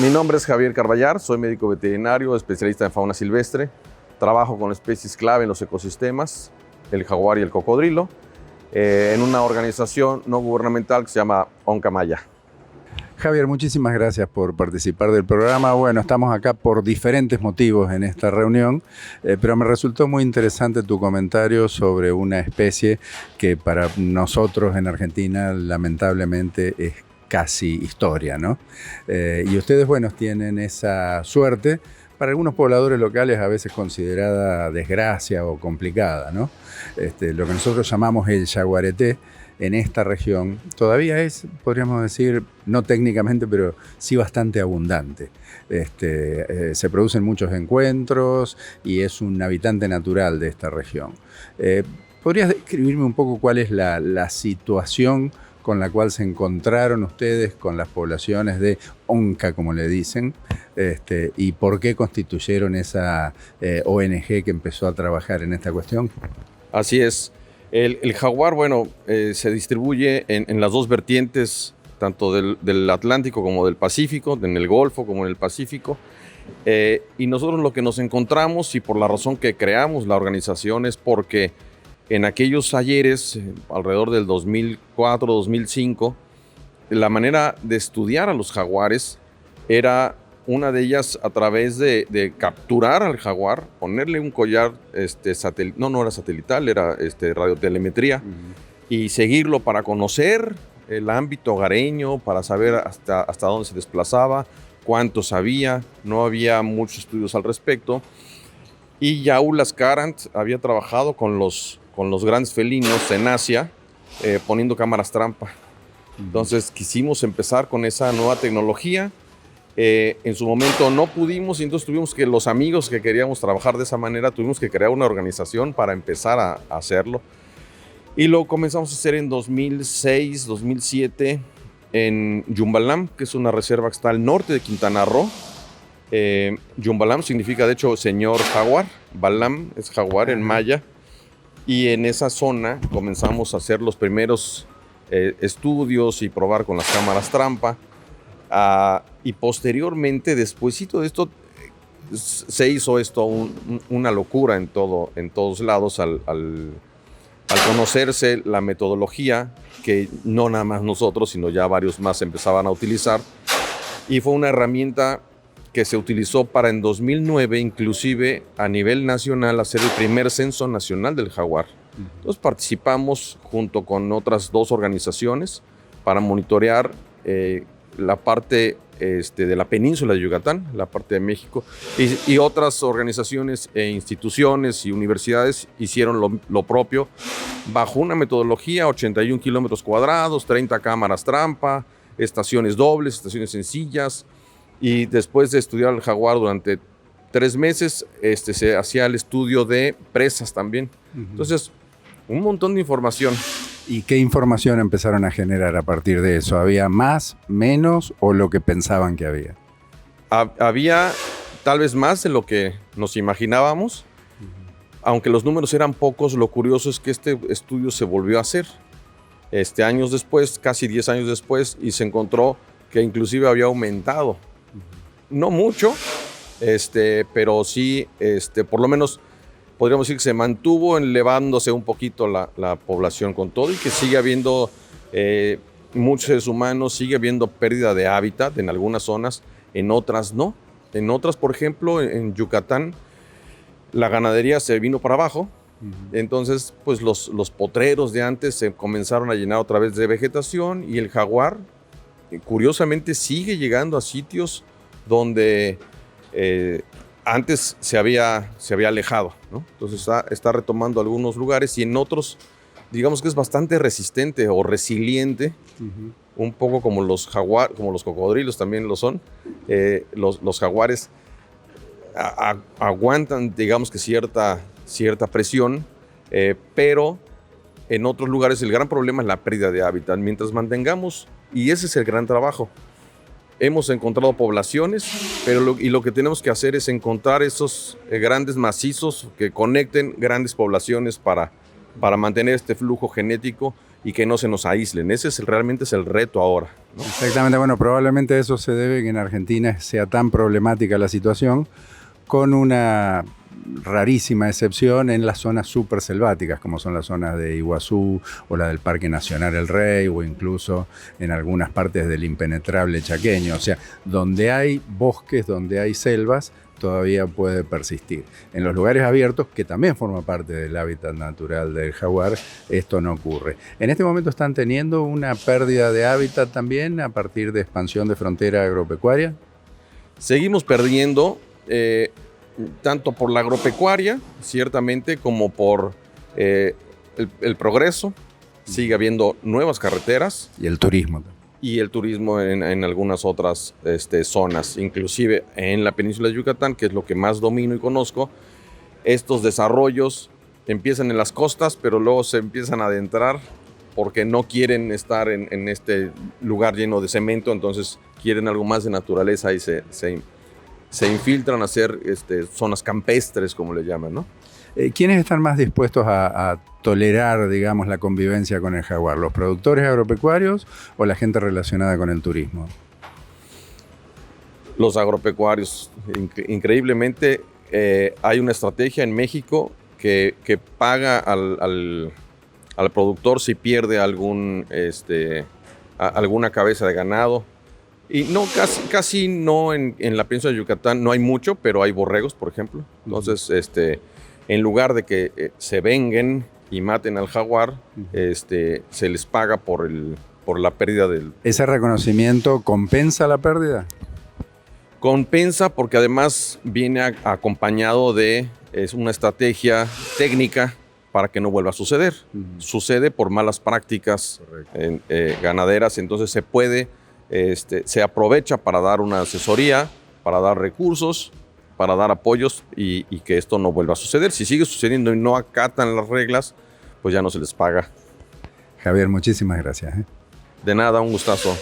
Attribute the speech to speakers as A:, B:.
A: Mi nombre es Javier Carballar, soy médico veterinario, especialista en fauna silvestre. Trabajo con especies clave en los ecosistemas, el jaguar y el cocodrilo, en una organización no gubernamental que se llama Oncamaya.
B: Javier, muchísimas gracias por participar del programa. Bueno, estamos acá por diferentes motivos en esta reunión, pero me resultó muy interesante tu comentario sobre una especie que para nosotros en Argentina lamentablemente es casi historia, ¿no? Y ustedes, bueno, tienen esa suerte, para algunos pobladores locales a veces considerada desgracia o complicada, ¿no? Lo que nosotros llamamos el yaguareté en esta región todavía es, podríamos decir, no técnicamente, pero sí bastante abundante. Se producen muchos encuentros y es un habitante natural de esta región. ¿Podrías describirme un poco cuál es la situación con la cual se encontraron ustedes con las poblaciones de Onca, como le dicen, y por qué constituyeron esa ONG que empezó a trabajar en esta cuestión?
A: Así es. El jaguar, bueno, se distribuye en las dos vertientes, tanto del Atlántico como del Pacífico, en el Golfo como en el Pacífico. Y nosotros lo que nos encontramos, y por la razón que creamos la organización, es porque en aquellos ayeres, alrededor del 2004-2005, la manera de estudiar a los jaguares era una de ellas a través de capturar al jaguar, ponerle un collar no era satelital, era radiotelemetría, y seguirlo para conocer el ámbito hogareño, para saber hasta dónde se desplazaba, cuántos había. No había muchos estudios al respecto. Y Yaul Ascarant había trabajado con los grandes felinos en Asia, poniendo cámaras trampa. Entonces quisimos empezar con esa nueva tecnología. En su momento no pudimos, y entonces tuvimos que, los amigos que queríamos trabajar de esa manera, tuvimos que crear una organización para empezar a hacerlo. Y lo comenzamos a hacer en 2006, 2007, en Yumbalam, que es una reserva que está al norte de Quintana Roo. Yumbalam significa, de hecho, señor jaguar. Balam es jaguar en maya. Y en esa zona comenzamos a hacer los primeros estudios y probar con las cámaras trampa. Y posteriormente, despuesito de esto, se hizo esto una locura en todos lados al conocerse la metodología que no nada más nosotros, sino ya varios más empezaban a utilizar. Y fue una herramienta que se utilizó para en 2009, inclusive a nivel nacional, hacer el primer censo nacional del jaguar. Entonces participamos junto con otras dos organizaciones para monitorear la parte de la península de Yucatán, la parte de México, y otras organizaciones e instituciones y universidades hicieron lo propio bajo una metodología: 81 kilómetros cuadrados, 30 cámaras trampa, estaciones dobles, estaciones sencillas. Y después de estudiar al jaguar durante 3 meses, se hacía el estudio de presas también. Entonces, un montón de información.
B: ¿Y qué información empezaron a generar a partir de eso? ¿Había más, menos o lo que pensaban que había?
A: Había tal vez más de lo que nos imaginábamos. Aunque los números eran pocos, lo curioso es que este estudio se volvió a hacer años después, casi 10 años después, y se encontró que inclusive había aumentado. No mucho, pero sí, por lo menos podríamos decir que se mantuvo elevándose un poquito la población con todo, y que sigue habiendo muchos seres humanos, sigue habiendo pérdida de hábitat en algunas zonas, en otras no. En otras, por ejemplo, en Yucatán, la ganadería se vino para abajo. Entonces, pues los potreros de antes se comenzaron a llenar otra vez de vegetación, y el jaguar, curiosamente, sigue llegando a sitios donde antes se había alejado, ¿no? Entonces está retomando algunos lugares, y en otros, digamos que es bastante resistente o resiliente, un poco como los cocodrilos también lo son. Los jaguares aguantan, digamos que cierta presión, pero en otros lugares el gran problema es la pérdida de hábitat. Mientras mantengamos, y ese es el gran trabajo, hemos encontrado poblaciones, pero lo que tenemos que hacer es encontrar esos grandes macizos que conecten grandes poblaciones para mantener este flujo genético y que no se nos aíslen. Ese realmente es el reto ahora, ¿no?
B: Exactamente, bueno, probablemente eso se debe que en Argentina sea tan problemática la situación, con una rarísima excepción en las zonas súper selváticas, como son las zonas de Iguazú o la del Parque Nacional El Rey, o incluso en algunas partes del impenetrable chaqueño. O sea, donde hay bosques, donde hay selvas, todavía puede persistir. En los lugares abiertos, que también forma parte del hábitat natural del jaguar, esto no ocurre. En este momento están teniendo una pérdida de hábitat también a partir de expansión de frontera agropecuaria.
A: Seguimos perdiendo, tanto por la agropecuaria, ciertamente, como por el progreso. Sigue habiendo nuevas carreteras.
B: Y el turismo.
A: Y el turismo en algunas otras zonas, inclusive en la península de Yucatán, que es lo que más domino y conozco. Estos desarrollos empiezan en las costas, pero luego se empiezan a adentrar porque no quieren estar en este lugar lleno de cemento, entonces quieren algo más de naturaleza y se infiltran a hacer zonas campestres, como le llaman, ¿no?
B: ¿Quiénes están más dispuestos a tolerar, digamos, la convivencia con el jaguar? ¿Los productores agropecuarios o la gente relacionada con el turismo?
A: Los agropecuarios. Increíblemente, hay una estrategia en México que paga al productor si pierde alguna cabeza de ganado. Y no, casi no en la península de Yucatán no hay mucho, pero hay borregos, por ejemplo. Entonces, en lugar de que se venguen y maten al jaguar, se les paga por la pérdida del...
B: ¿Ese reconocimiento compensa la pérdida?
A: Compensa porque además viene acompañado de una estrategia técnica para que no vuelva a suceder. Sucede por malas prácticas ganaderas, entonces se aprovecha para dar una asesoría, para dar recursos, para dar apoyos y que esto no vuelva a suceder. Si sigue sucediendo y no acatan las reglas, pues ya no se les paga.
B: Javier, muchísimas gracias.
A: De nada, un gustazo.